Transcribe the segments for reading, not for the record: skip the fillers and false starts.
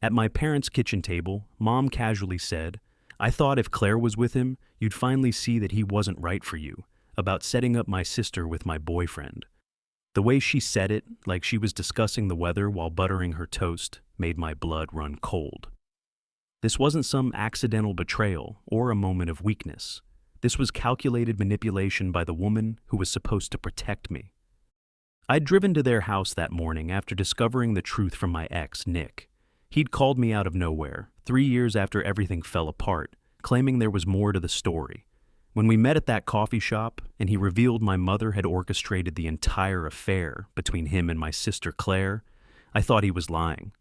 At my parents' kitchen table, Mom casually said, "I thought if Claire was with him, you'd finally see that he wasn't right for you, about setting up my sister with my boyfriend." The way she said it, like she was discussing the weather while buttering her toast, made my blood run cold. This wasn't some accidental betrayal or a moment of weakness. This was calculated manipulation by the woman who was supposed to protect me. I'd driven to their house that morning after discovering the truth from my ex, Nick. He'd called me out of nowhere, 3 years after everything fell apart, claiming there was more to the story. When we met at that coffee shop, and he revealed my mother had orchestrated the entire affair between him and my sister Claire, I thought he was lying.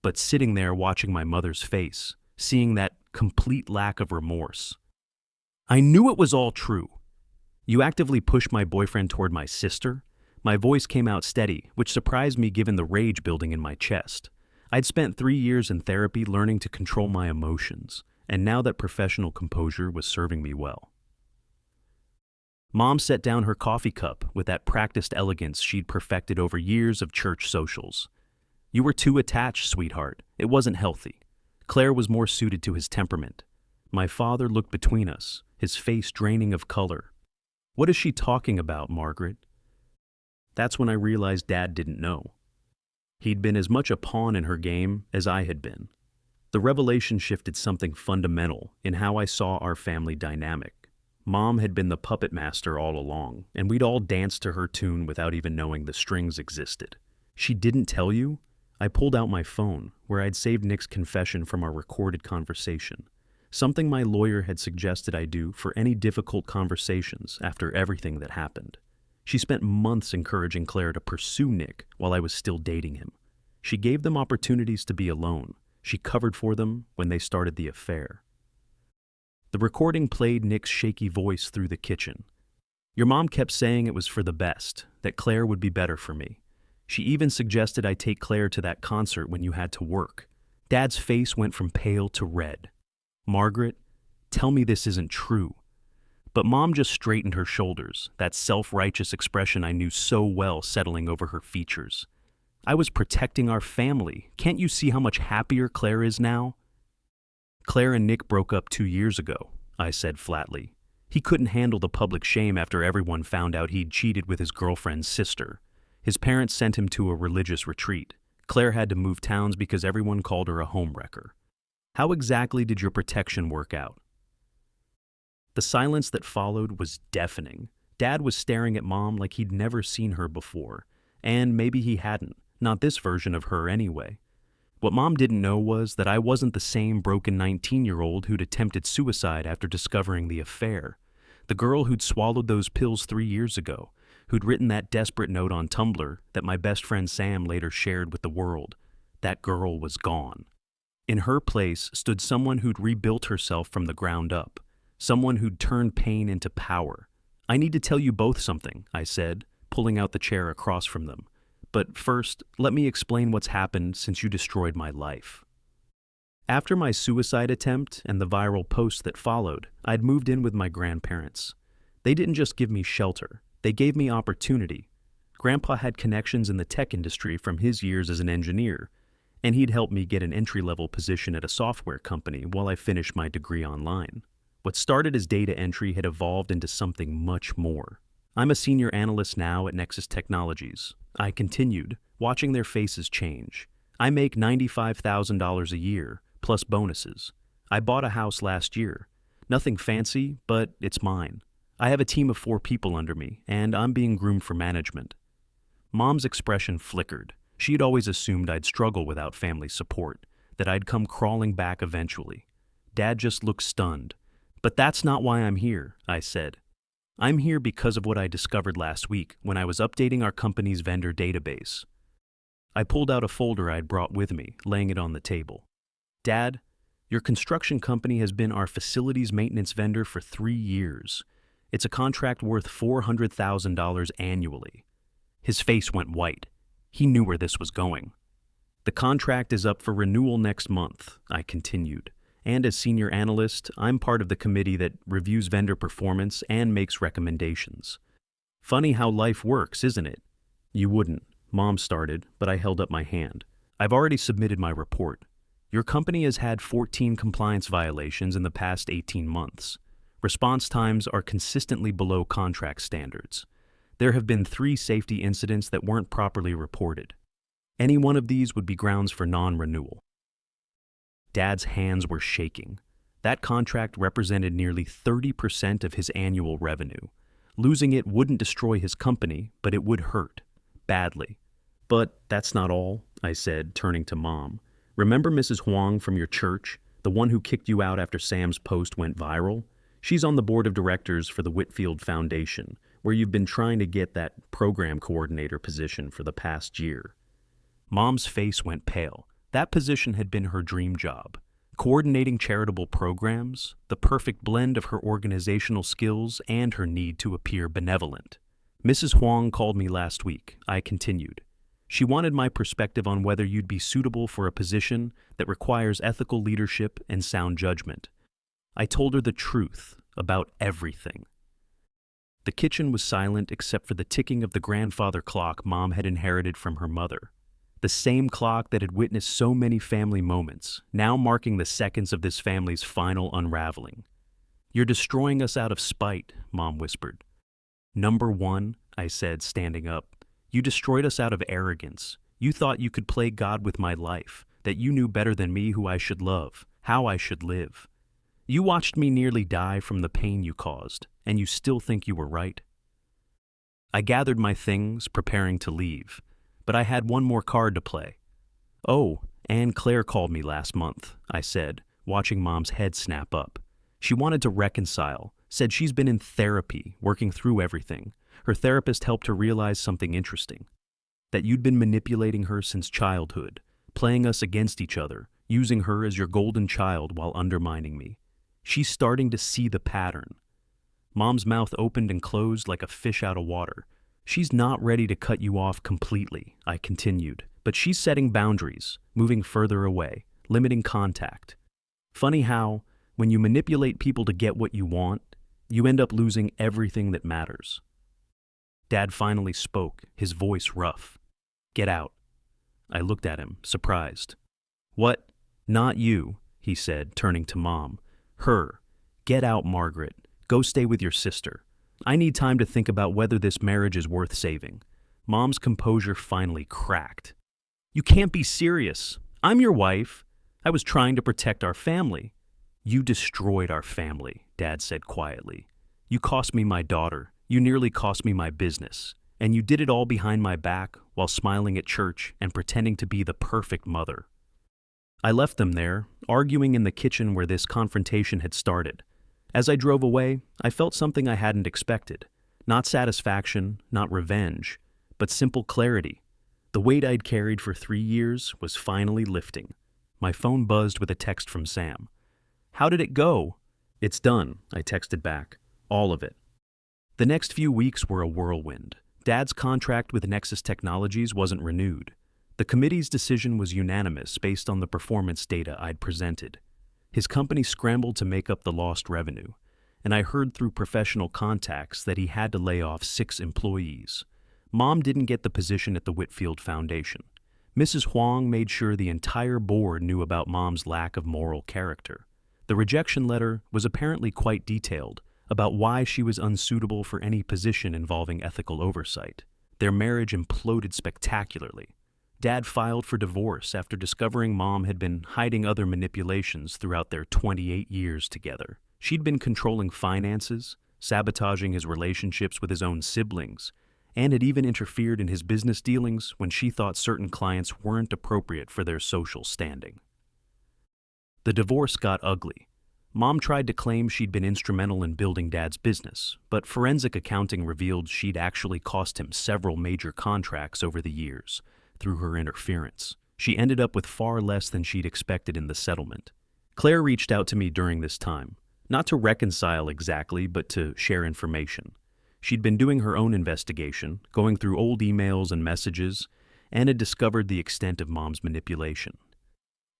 But sitting there watching my mother's face, seeing that complete lack of remorse, I knew it was all true. "You actively pushed my boyfriend toward my sister?" My voice came out steady, which surprised me given the rage building in my chest. I'd spent 3 years in therapy learning to control my emotions, and now that professional composure was serving me well. Mom set down her coffee cup with that practiced elegance she'd perfected over years of church socials. "You were too attached, sweetheart. It wasn't healthy. Claire was more suited to his temperament." My father looked between us, his face draining of color. "What is she talking about, Margaret?" That's when I realized Dad didn't know. He'd been as much a pawn in her game as I had been. The revelation shifted something fundamental in how I saw our family dynamic. Mom had been the puppet master all along, and we'd all danced to her tune without even knowing the strings existed. "She didn't tell you?" I pulled out my phone, where I'd saved Nick's confession from our recorded conversation, something my lawyer had suggested I do for any difficult conversations after everything that happened. She spent months encouraging Claire to pursue Nick while I was still dating him. She gave them opportunities to be alone. She covered for them when they started the affair. The recording played Nick's shaky voice through the kitchen. "Your mom kept saying it was for the best, that Claire would be better for me. She even suggested I take Claire to that concert when you had to work." Dad's face went from pale to red. "Margaret, tell me this isn't true." But Mom just straightened her shoulders, that self-righteous expression I knew so well settling over her features. "I was protecting our family. Can't you see how much happier Claire is now?" "Claire and Nick broke up 2 years ago," I said flatly. He couldn't handle the public shame after everyone found out he'd cheated with his girlfriend's sister. His parents sent him to a religious retreat. Claire had to move towns because everyone called her a homewrecker. "How exactly did your protection work out?" The silence that followed was deafening. Dad was staring at Mom like he'd never seen her before. And maybe he hadn't, not this version of her anyway. What Mom didn't know was that I wasn't the same broken 19-year-old who'd attempted suicide after discovering the affair. The girl who'd swallowed those pills 3 years ago, who'd written that desperate note on Tumblr that my best friend Sam later shared with the world. That girl was gone. In her place stood someone who'd rebuilt herself from the ground up. Someone who'd turned pain into power. "I need to tell you both something," I said, pulling out the chair across from them. "But first, let me explain what's happened since you destroyed my life." After my suicide attempt and the viral post that followed, I'd moved in with my grandparents. They didn't just give me shelter, they gave me opportunity. Grandpa had connections in the tech industry from his years as an engineer, and he'd helped me get an entry-level position at a software company while I finished my degree online. What started as data entry had evolved into something much more. "I'm a senior analyst now at Nexus Technologies," I continued, watching their faces change. "I make $95,000 a year, plus bonuses. I bought a house last year. Nothing fancy, but it's mine. I have a team of 4 people under me, and I'm being groomed for management." Mom's expression flickered. She had always assumed I'd struggle without family support, that I'd come crawling back eventually. Dad just looked stunned. "But that's not why I'm here," I said. "I'm here because of what I discovered last week when I was updating our company's vendor database." I pulled out a folder I'd brought with me, laying it on the table. "Dad, your construction company has been our facilities maintenance vendor for 3 years. It's a contract worth $400,000 annually." His face went white. He knew where this was going. "The contract is up for renewal next month," I continued. "And as senior analyst, I'm part of the committee that reviews vendor performance and makes recommendations. Funny how life works, isn't it?" "You wouldn't," Mom started, but I held up my hand. "I've already submitted my report." Your company has had 14 compliance violations in the past 18 months. Response times are consistently below contract standards. There have been 3 safety incidents that weren't properly reported. Any one of these would be grounds for non-renewal. Dad's hands were shaking. That contract represented nearly 30% of his annual revenue. Losing it wouldn't destroy his company, but it would hurt. Badly. But that's not all, I said, turning to Mom. Remember Mrs. Huang from your church, the one who kicked you out after Sam's post went viral? She's on the board of directors for the Whitfield Foundation, where you've been trying to get that program coordinator position for the past year. Mom's face went pale. That position had been her dream job. Coordinating charitable programs, the perfect blend of her organizational skills and her need to appear benevolent. Mrs. Huang called me last week, I continued. She wanted my perspective on whether you'd be suitable for a position that requires ethical leadership and sound judgment. I told her the truth about everything. The kitchen was silent except for the ticking of the grandfather clock Mom had inherited from her mother. The same clock that had witnessed so many family moments, now marking the seconds of this family's final unraveling. You're destroying us out of spite, Mom whispered. Number 1, I said, standing up. You destroyed us out of arrogance. You thought you could play God with my life, that you knew better than me who I should love, how I should live. You watched me nearly die from the pain you caused, and you still think you were right. I gathered my things, preparing to leave, but I had one more card to play. Oh, and Claire called me last month, I said, watching Mom's head snap up. She wanted to reconcile, said she's been in therapy, working through everything. Her therapist helped her realize something interesting. That you'd been manipulating her since childhood, playing us against each other, using her as your golden child while undermining me. She's starting to see the pattern. Mom's mouth opened and closed like a fish out of water. She's not ready to cut you off completely, I continued, but she's setting boundaries, moving further away, limiting contact. Funny how, when you manipulate people to get what you want, you end up losing everything that matters. Dad finally spoke, his voice rough. Get out. I looked at him, surprised. What? Not you, he said, turning to Mom. Her. Get out, Margaret. Go stay with your sister. I need time to think about whether this marriage is worth saving. Mom's composure finally cracked. You can't be serious. I'm your wife. I was trying to protect our family. You destroyed our family, Dad said quietly. You cost me my daughter. You nearly cost me my business. And you did it all behind my back while smiling at church and pretending to be the perfect mother. I left them there, arguing in the kitchen where this confrontation had started. As I drove away, I felt something I hadn't expected. Not satisfaction, not revenge, but simple clarity. The weight I'd carried for 3 years was finally lifting. My phone buzzed with a text from Sam. How did it go? It's done, I texted back. All of it. The next few weeks were a whirlwind. Dad's contract with Nexus Technologies wasn't renewed. The committee's decision was unanimous based on the performance data I'd presented. His company scrambled to make up the lost revenue, and I heard through professional contacts that he had to lay off 6 employees. Mom didn't get the position at the Whitfield Foundation. Mrs. Huang made sure the entire board knew about Mom's lack of moral character. The rejection letter was apparently quite detailed about why she was unsuitable for any position involving ethical oversight. Their marriage imploded spectacularly. Dad filed for divorce after discovering Mom had been hiding other manipulations throughout their 28 years together. She'd been controlling finances, sabotaging his relationships with his own siblings, and had even interfered in his business dealings when she thought certain clients weren't appropriate for their social standing. The divorce got ugly. Mom tried to claim she'd been instrumental in building Dad's business, but forensic accounting revealed she'd actually cost him several major contracts over the years through her interference. She ended up with far less than she'd expected in the settlement. Claire reached out to me during this time, not to reconcile exactly, but to share information. She'd been doing her own investigation, going through old emails and messages, and had discovered the extent of Mom's manipulation.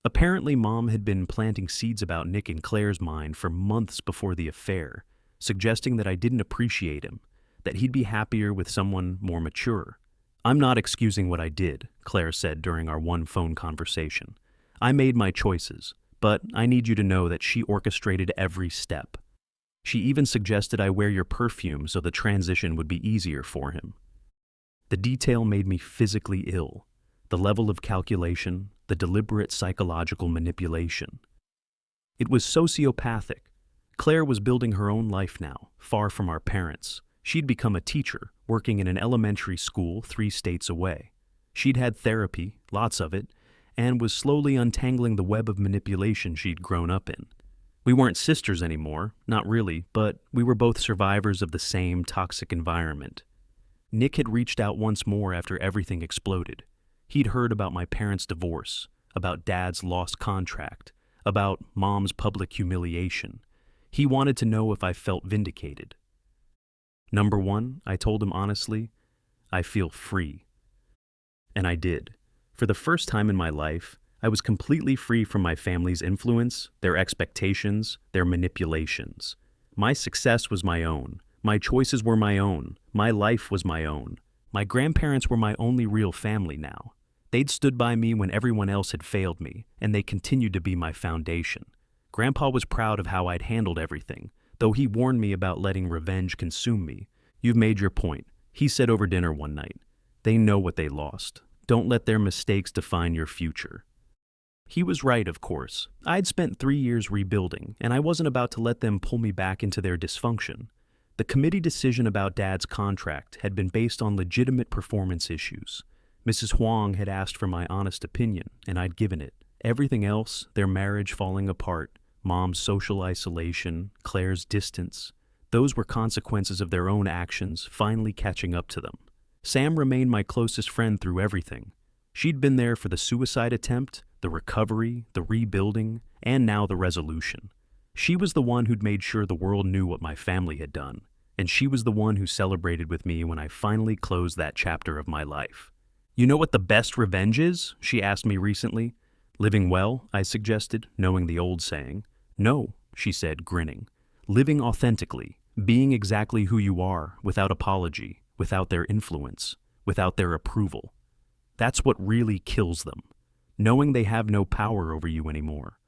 Apparently, Mom had been planting seeds about Nick in Claire's mind for months before the affair, suggesting that I didn't appreciate him, that he'd be happier with someone more mature. I'm not excusing what I did, Claire said during our one phone conversation. I made my choices, but I need you to know that she orchestrated every step. She even suggested I wear your perfume so the transition would be easier for him. The detail made me physically ill. The level of calculation, the deliberate psychological manipulation. It was sociopathic. Claire was building her own life now, far from our parents. She'd become a teacher, working in an elementary school 3 states away. She'd had therapy, lots of it, and was slowly untangling the web of manipulation she'd grown up in. We weren't sisters anymore, not really, but we were both survivors of the same toxic environment. Nick had reached out once more after everything exploded. He'd heard about my parents' divorce, about Dad's lost contract, about Mom's public humiliation. He wanted to know if I felt vindicated. Number 1, I told him honestly, I feel free. And I did. For the first time in my life, I was completely free from my family's influence, their expectations, their manipulations. My success was my own. My choices were my own. My life was my own. My grandparents were my only real family now. They'd stood by me when everyone else had failed me, and they continued to be my foundation. Grandpa was proud of how I'd handled everything, though he warned me about letting revenge consume me. You've made your point, he said over dinner one night. They know what they lost. Don't let their mistakes define your future. He was right, of course. I'd spent 3 years rebuilding, and I wasn't about to let them pull me back into their dysfunction. The committee decision about Dad's contract had been based on legitimate performance issues. Mrs. Huang had asked for my honest opinion, and I'd given it. Everything else, their marriage falling apart, Mom's social isolation, Claire's distance, those were consequences of their own actions finally catching up to them. Sam remained my closest friend through everything. She'd been there for the suicide attempt, the recovery, the rebuilding, and now the resolution. She was the one who'd made sure the world knew what my family had done, and she was the one who celebrated with me when I finally closed that chapter of my life. You know what the best revenge is? She asked me recently. Living well, I suggested, knowing the old saying. No, she said, grinning. Living authentically, being exactly who you are, without apology, without their influence, without their approval. That's what really kills them, knowing they have no power over you anymore.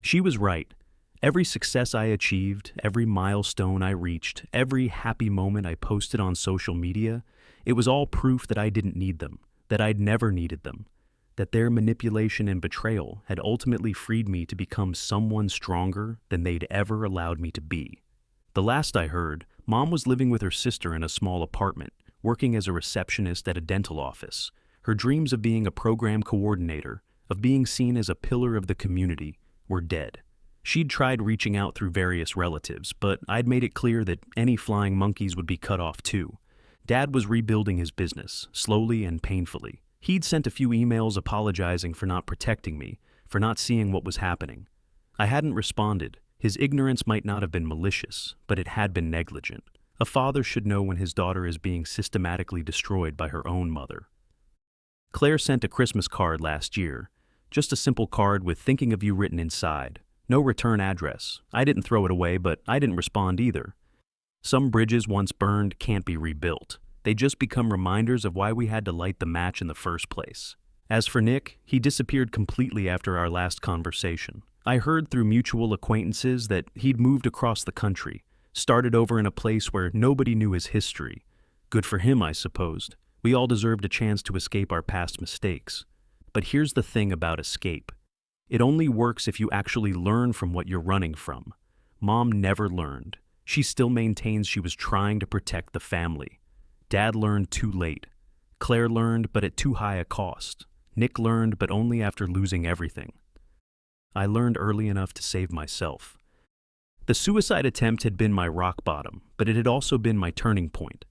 She was right. Every success I achieved, every milestone I reached, every happy moment I posted on social media, it was all proof that I didn't need them, that I'd never needed them, that their manipulation and betrayal had ultimately freed me to become someone stronger than they'd ever allowed me to be. The last I heard, Mom was living with her sister in a small apartment, working as a receptionist at a dental office. Her dreams of being a program coordinator, of being seen as a pillar of the community, were dead. She'd tried reaching out through various relatives, but I'd made it clear that any flying monkeys would be cut off too. Dad was rebuilding his business, slowly and painfully. He'd sent a few emails apologizing for not protecting me, for not seeing what was happening. I hadn't responded. His ignorance might not have been malicious, but it had been negligent. A father should know when his daughter is being systematically destroyed by her own mother. Claire sent a Christmas card last year. Just a simple card with thinking of you written inside. No return address. I didn't throw it away, but I didn't respond either. Some bridges once burned can't be rebuilt. They just become reminders of why we had to light the match in the first place. As for Nick, he disappeared completely after our last conversation. I heard through mutual acquaintances that he'd moved across the country, started over in a place where nobody knew his history. Good for him, I supposed. We all deserved a chance to escape our past mistakes. But here's the thing about escape. It only works if you actually learn from what you're running from. Mom never learned. She still maintains she was trying to protect the family. Dad learned too late. Claire learned, but at too high a cost. Nick learned, but only after losing everything. I learned early enough to save myself. The suicide attempt had been my rock bottom, but it had also been my turning point.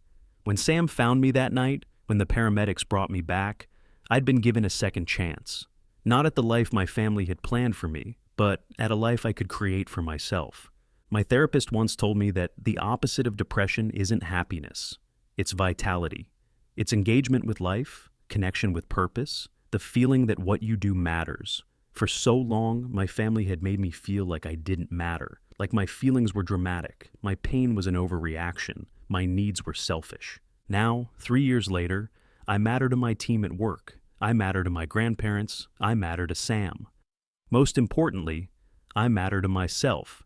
When Sam found me that night, when the paramedics brought me back, I'd been given a second chance. Not at the life my family had planned for me, but at a life I could create for myself. My therapist once told me that the opposite of depression isn't happiness. It's vitality. It's engagement with life, connection with purpose, the feeling that what you do matters. For so long, my family had made me feel like I didn't matter, like my feelings were dramatic, my pain was an overreaction, my needs were selfish. Now, 3 years later, I matter to my team at work. I matter to my grandparents. I matter to Sam. Most importantly, I matter to myself.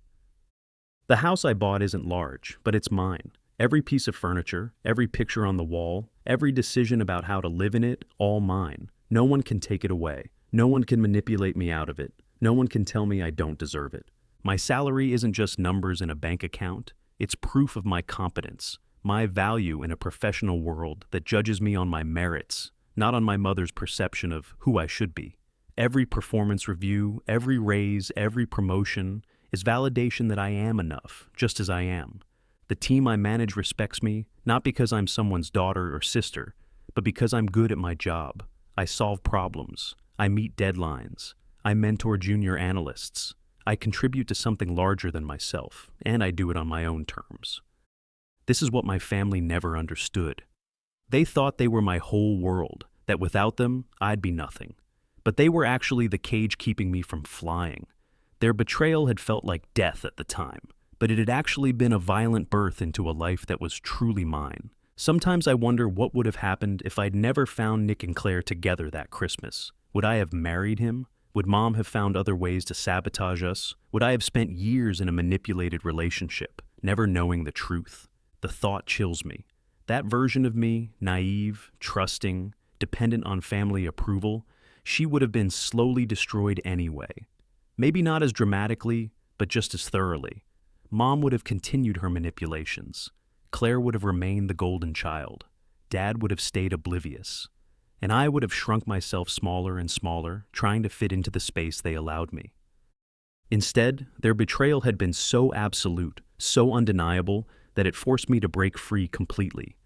The house I bought isn't large, but it's mine. Every piece of furniture, every picture on the wall, every decision about how to live in it, all mine. No one can take it away. No one can manipulate me out of it. No one can tell me I don't deserve it. My salary isn't just numbers in a bank account. It's proof of my competence, my value in a professional world that judges me on my merits, not on my mother's perception of who I should be. Every performance review, every raise, every promotion is validation that I am enough, just as I am. The team I manage respects me, not because I'm someone's daughter or sister, but because I'm good at my job. I solve problems. I meet deadlines. I mentor junior analysts. I contribute to something larger than myself, and I do it on my own terms. This is what my family never understood. They thought they were my whole world, that without them, I'd be nothing. But they were actually the cage keeping me from flying. Their betrayal had felt like death at the time, but it had actually been a violent birth into a life that was truly mine. Sometimes I wonder what would have happened if I'd never found Nick and Claire together that Christmas. Would I have married him? Would Mom have found other ways to sabotage us? Would I have spent years in a manipulated relationship, never knowing the truth? The thought chills me. That version of me, naive, trusting, dependent on family approval, she would have been slowly destroyed anyway. Maybe not as dramatically, but just as thoroughly. Mom would have continued her manipulations. Claire would have remained the golden child. Dad would have stayed oblivious. And I would have shrunk myself smaller and smaller, trying to fit into the space they allowed me. Instead, their betrayal had been so absolute, so undeniable, that it forced me to break free completely.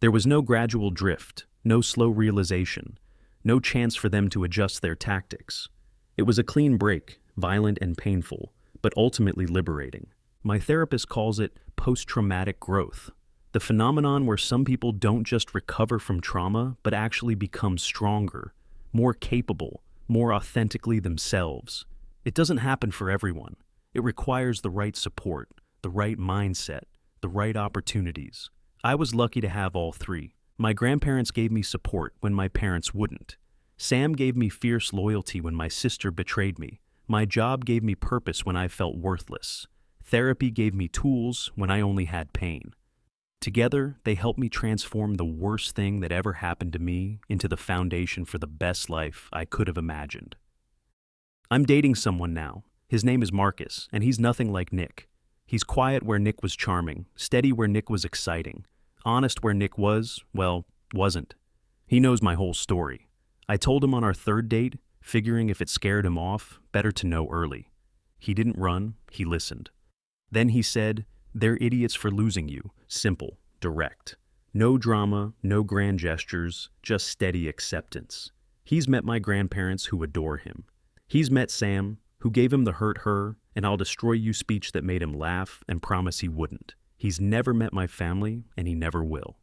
There was no gradual drift, no slow realization, no chance for them to adjust their tactics. It was a clean break, violent and painful, but ultimately liberating. My therapist calls it post-traumatic growth, the phenomenon where some people don't just recover from trauma, but actually become stronger, more capable, more authentically themselves. It doesn't happen for everyone. It requires the right support, the right mindset, the right opportunities. I was lucky to have all three. My grandparents gave me support when my parents wouldn't. Sam gave me fierce loyalty when my sister betrayed me. My job gave me purpose when I felt worthless. Therapy gave me tools when I only had pain. Together, they helped me transform the worst thing that ever happened to me into the foundation for the best life I could have imagined. I'm dating someone now. His name is Marcus, and he's nothing like Nick. He's quiet where Nick was charming, steady where Nick was exciting, honest where Nick was, well, wasn't. He knows my whole story. I told him on our third date, figuring if it scared him off, better to know early. He didn't run, he listened. Then he said, "They're idiots for losing you." Simple, direct. No drama, no grand gestures, just steady acceptance. He's met my grandparents who adore him. He's met Sam, who gave him the hurt her, and I'll destroy you speech that made him laugh and promise he wouldn't. He's never met my family, and he never will.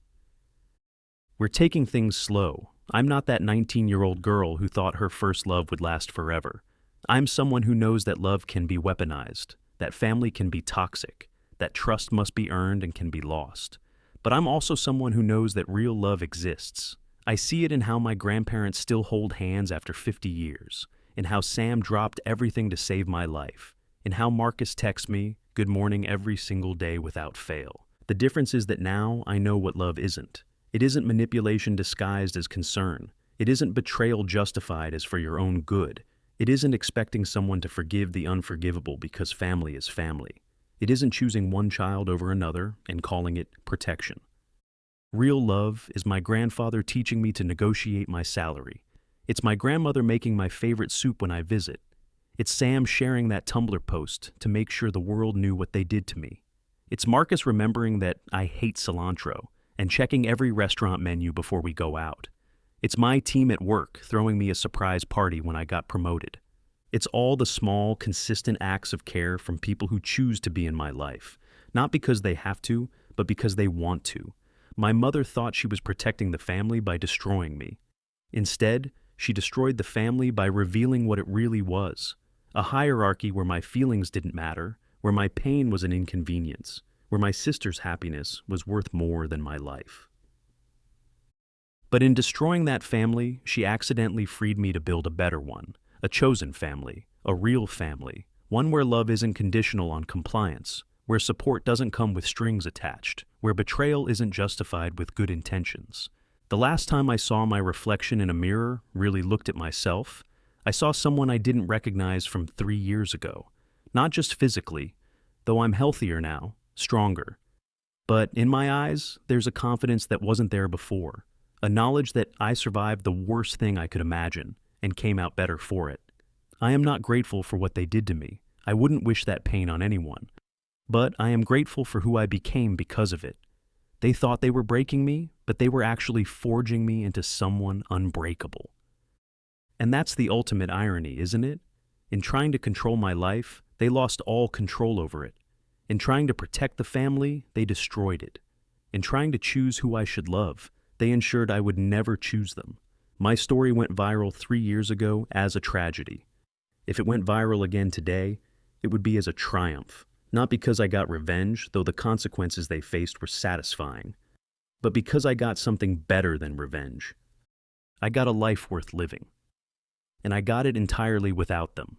We're taking things slow. I'm not that 19-year-old girl who thought her first love would last forever. I'm someone who knows that love can be weaponized, that family can be toxic, that trust must be earned and can be lost. But I'm also someone who knows that real love exists. I see it in how my grandparents still hold hands after 50 years, in how Sam dropped everything to save my life, in how Marcus texts me, "Good morning," every single day without fail. The difference is that now I know what love isn't. It isn't manipulation disguised as concern. It isn't betrayal justified as for your own good. It isn't expecting someone to forgive the unforgivable because family is family. It isn't choosing one child over another and calling it protection. Real love is my grandfather teaching me to negotiate my salary. It's my grandmother making my favorite soup when I visit. It's Sam sharing that Tumblr post to make sure the world knew what they did to me. It's Marcus remembering that I hate cilantro and checking every restaurant menu before we go out. It's my team at work throwing me a surprise party when I got promoted. It's all the small, consistent acts of care from people who choose to be in my life, not because they have to, but because they want to. My mother thought she was protecting the family by destroying me. Instead, she destroyed the family by revealing what it really was, a hierarchy where my feelings didn't matter, where my pain was an inconvenience, where my sister's happiness was worth more than my life. But in destroying that family, she accidentally freed me to build a better one, a chosen family, a real family, one where love isn't conditional on compliance, where support doesn't come with strings attached, where betrayal isn't justified with good intentions. The last time I saw my reflection in a mirror, really looked at myself, I saw someone I didn't recognize from 3 years ago. Not just physically, though I'm healthier now, stronger. But in my eyes, there's a confidence that wasn't there before, a knowledge that I survived the worst thing I could imagine and came out better for it. I am not grateful for what they did to me. I wouldn't wish that pain on anyone. But I am grateful for who I became because of it. They thought they were breaking me, but they were actually forging me into someone unbreakable. And that's the ultimate irony, isn't it? In trying to control my life, they lost all control over it. In trying to protect the family, they destroyed it. In trying to choose who I should love, they ensured I would never choose them. My story went viral 3 years ago as a tragedy. If it went viral again today, it would be as a triumph. Not because I got revenge, though the consequences they faced were satisfying, but because I got something better than revenge. I got a life worth living. And I got it entirely without them.